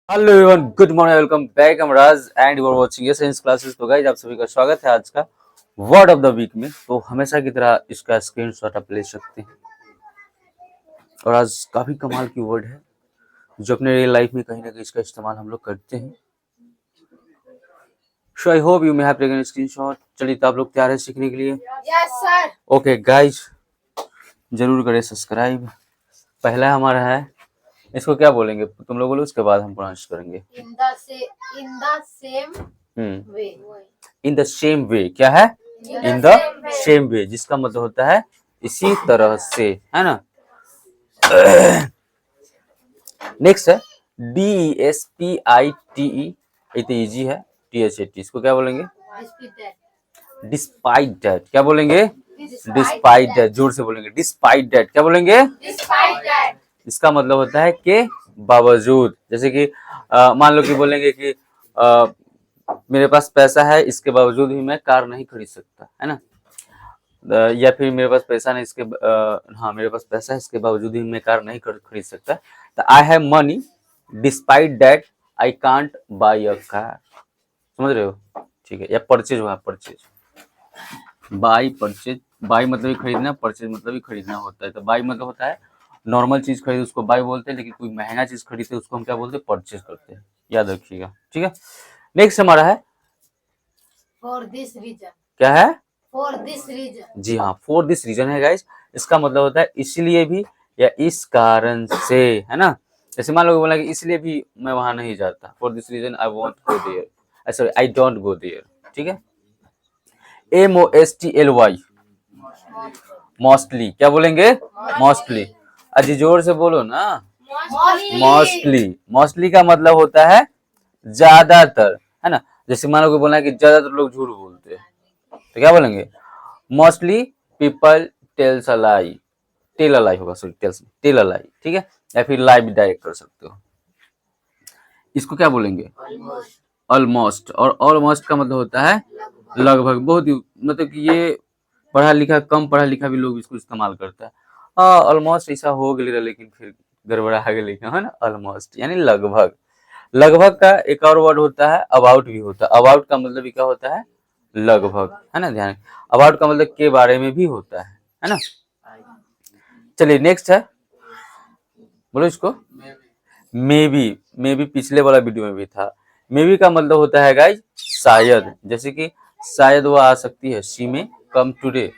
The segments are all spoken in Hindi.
Hello everyone, good morning, welcome back. हम Raj and you are watching science classes. तो गाइस, आप सभी का स्वागत है आज का वर्ड ऑफ द वीक में। तो हमेशा की तरह इसका स्क्रीनशॉट आप ले सकते हैं। और आज काफी कमाल की वर्ड है जो अपने रियल लाइफ में कहीं ना कहीं इसका इस्तेमाल हम लोग करते हैं। So I hope you may have taken screenshot. चलिए, तो आप लोग तैयार है सीखने के लिए? Yes sir. ओके गाइस, जरूर करें सब्सक्राइब। पहला हमारा है, इसको क्या बोलेंगे तुम लोग बोलो, उसके बाद हम प्रोनाउंस करेंगे। In the same way. In the same way क्या है? इन द सेम वे, जिसका मतलब होता है इसी तरह से, है ना। नेक्स्ट है DESPITE। इतना इजी है। THAT, इसको क्या बोलेंगे? Despite that. क्या बोलेंगे? Despite that. जोर से बोलेंगे, डिस्पाइट दैट। क्या बोलेंगे? Despite that. इसका मतलब होता है के बावजूद। जैसे कि मान लो कि बोलेंगे कि मेरे पास पैसा है, इसके बावजूद भी मैं कार नहीं खरीद सकता, है ना। या फिर मेरे पास पैसा नहीं, हाँ, मेरे पास पैसा है, इसके बावजूद भी मैं कार नहीं खरीद सकता। तो I have money despite that I can't by a car. समझ रहे हो? ठीक है। या परचेज हुआ, परचेज, बाई, परचेज। बाई मतलब ही खरीदना, परचेज मतलब ही खरीदना होता है। तो बाई मतलब होता है नॉर्मल चीज खरीद, उसको बाई बोलते हैं। लेकिन कोई महंगा चीज खरीदते हैं उसको हम क्या बोलते हैं? परचेज करते हैं। याद रखिएगा, ठीक है। नेक्स्ट हमारा है, फॉर दिस रीजन। क्या है? For this reason. जी हाँ, फॉर दिस रीजन है गाइस। इसका मतलब होता है इसलिए भी या इस कारण से, है ना। जैसे मान लो बोला कि इसलिए भी मैं वहां नहीं जाता, for this reason I won't go there, sorry I don't go there. ठीक है। MOSTLY, mostly. क्या बोलेंगे? मोस्टली। अजी जोर से बोलो ना। मोस्टली। मोस्टली का मतलब होता है ज्यादातर, है ना। जैसे मान लो कि बोलना है कि ज्यादातर लोग झूठ बोलते हैं, तो क्या बोलेंगे? Mostly people tells a lie. Tell a lie होगा, sorry, tells, tell a lie. ठीक है। या फिर लाई भी डायरेक्ट कर सकते हो। इसको क्या बोलेंगे? ऑलमोस्ट। और ऑलमोस्ट का मतलब होता है लगभग। बहुत ही मतलब कि ये पढ़ा लिखा, कम पढ़ा लिखा भी लोग इसको इस्तेमाल करता है। हाँ, ऑलमोस्ट ऐसा हो गया, लेकिन फिर गड़बड़ा गया, है ना। ऑलमोस्ट यानी लगभग। लगभग का एक और वर्ड होता है अबाउट भी होता है। अबाउट का मतलब भी क्या होता है? लगभग, है ना। ध्यान, अबाउट का मतलब के बारे में भी होता है ना। चलिए नेक्स्ट है, बोलो इसको। May be. मे बी पिछले वाला वीडियो में भी था। मे बी का मतलब होता है गाइज शायद। जैसे कि शायद वो आ सकती है, शी में कम टुडे।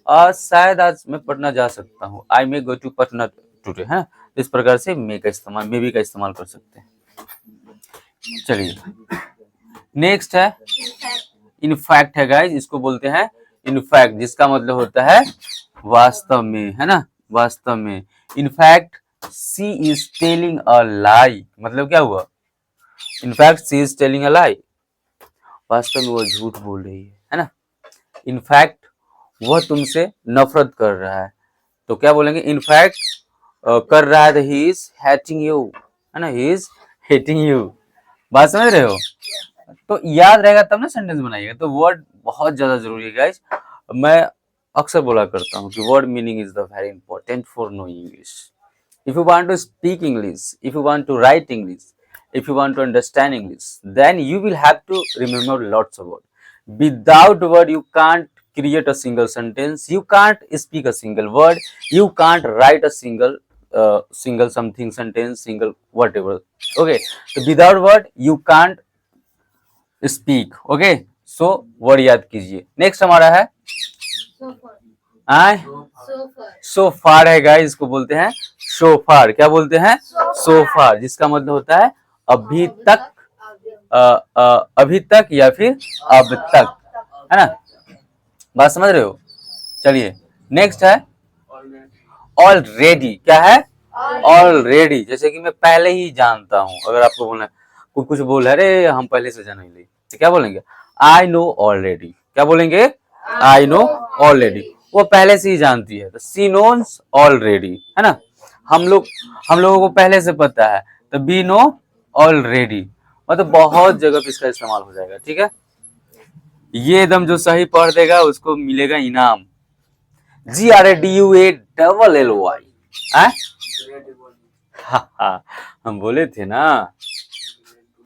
शायद आज मैं पटना जा सकता हूँ, आई मे गो टू पटना टुडे, है। इस प्रकार से मे का इस्तेमाल, मे बी का इस्तेमाल कर सकते हैं। चलिए नेक्स्ट है इनफैक्ट है गाइज। इसको बोलते हैं इनफैक्ट, जिसका मतलब होता है वास्तव में, है ना। वास्तव में। In fact she is telling a lie, मतलब क्या हुआ? In fact she is telling a lie, वास्तव में वो झूठ बोल रही है ना। इनफैक्ट वह तुमसे नफरत कर रहा है, तो क्या बोलेंगे? इनफैक्ट कर रहा है, ही इज हेटिंग यू, है ना। He is hating you. बात समझ रहे हो? तो याद रहेगा तब ना सेंटेंस बनाइएगा। तो वर्ड बहुत ज्यादा जरूरी है गाइस। मैं अक्सर बोला करता हूँ कि word meaning is the very important for knowing English. If you want to speak English, if you want to write English, if you want to understand English, then you will have to remember lots of words. Without word, you can't create a single sentence. You can't speak a single word. You can't write a single something sentence, single whatever. Okay. So without word, you can't speak. Okay. So word याद कीजिए। नेक्स्ट हमारा है सोफार है गाइस। इसको बोलते हैं सोफार। क्या बोलते हैं? सोफार, जिसका मतलब होता है अभी तक, अभी तक या फिर अब तक, है ना। बात समझ रहे हो? चलिए नेक्स्ट है ऑलरेडी। क्या है? ऑलरेडी। जैसे कि मैं पहले ही जानता हूं। अगर आपको बोलना है, कोई कुछ बोल, अरे हम पहले से जान ली, तो क्या बोलेंगे? I know already. क्या बोलेंगे? I know already. वो पहले से ही जानती है, तो सी नोन्स ऑलरेडी, है ना। हम लोगों को पहले से पता है, तो बी नो ऑलरेडी। मतलब बहुत जगह पे इसका इस्तेमाल हो जाएगा, ठीक है। ये एकदम जो सही पढ़ देगा उसको मिलेगा इनाम। GRADUALLY। हम बोले थे ना।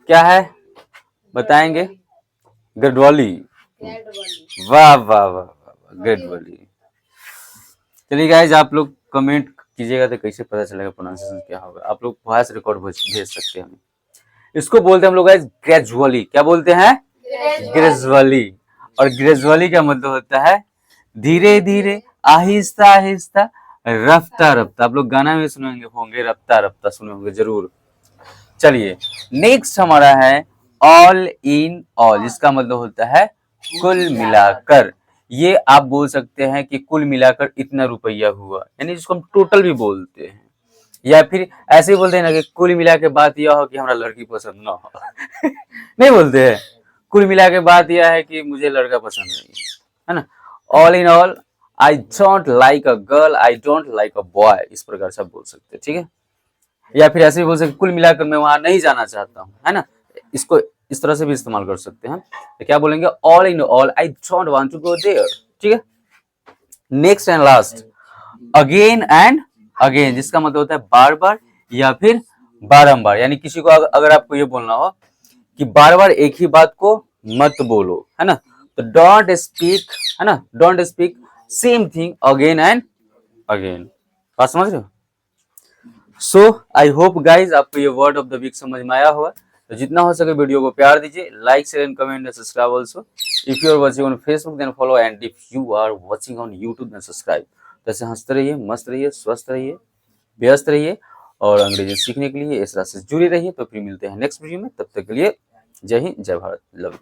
क्या है बताएंगे? गढ़वाली। गढ़वाली। वाह वाह वाह वाह, गढ़वाली। चलिए गाइज, आप लोग कमेंट कीजिएगा तो कैसे पता चलेगा प्रोनाउंसिएशन क्या होगा। आप लोग वॉइस रिकॉर्ड भेज सकते हैं हमें। इसको बोलते हैं हम लोग गाइज ग्रेजुअली। क्या बोलते हैं? ग्रेजुअली। और ग्रेजुअली का मतलब होता है धीरे धीरे, आहिस्ता आहिस्ता, रफ्ता रफ्ता। आप लोग गाना में सुने होंगे रफ्ता रफ्ता सुने होंगे जरूर। चलिए नेक्स्ट हमारा है ऑल इन ऑल। इसका मतलब होता है कुल मिलाकर। ये आप बोल सकते हैं कि कुल मिलाकर इतना रुपया हुआ, यानी जिसको हम टोटल भी बोलते हैं। या फिर ऐसे ही बोलते हैं ना कि कुल मिला के बात यह हो कि हमारा लड़की पसंद ना हो। नहीं बोलते हैं, कुल मिला के बात यह है कि मुझे लड़का पसंद नहीं है ना। All in all, I don't like a girl, I don't like a boy, इस प्रकार से आप बोल सकते हैं, ठीक है। या फिर ऐसे भी बोल सकते कुल मिलाकर मैं वहां नहीं जाना चाहता हूँ, है ना। इसको इस तरह से भी इस्तेमाल कर सकते हैं। तो क्या बोलेंगे? All in all, I don't want to go there, ठीक है। Next and last, again and again, जिसका मतलब होता है बार बार या फिर बारंबार। यानी किसी को अगर आपको ये बोलना हो कि बार बार एक ही बात को मत बोलो, है ना, तो डोंट स्पीक, है ना, don't speak same thing again and again. बात समझ रहे हो? सो आई होप गाइज आपको ये वर्ड ऑफ द वीक समझ में आया होगा। तो जितना हो सके वीडियो को प्यार दीजिए, like share and comment and subscribe also. If you are watching on Facebook then follow, and if you are watching on YouTube then subscribe. तो ऐसे हंसते रहिए, मस्त रहिए, स्वस्थ रहिए, व्यस्त रहिए और अंग्रेजी सीखने के लिए इस राह से जुड़े रहिए। तो फिर मिलते हैं नेक्स्ट वीडियो में, तब तक के लिए जय हिंद, जय भारत, लव यू।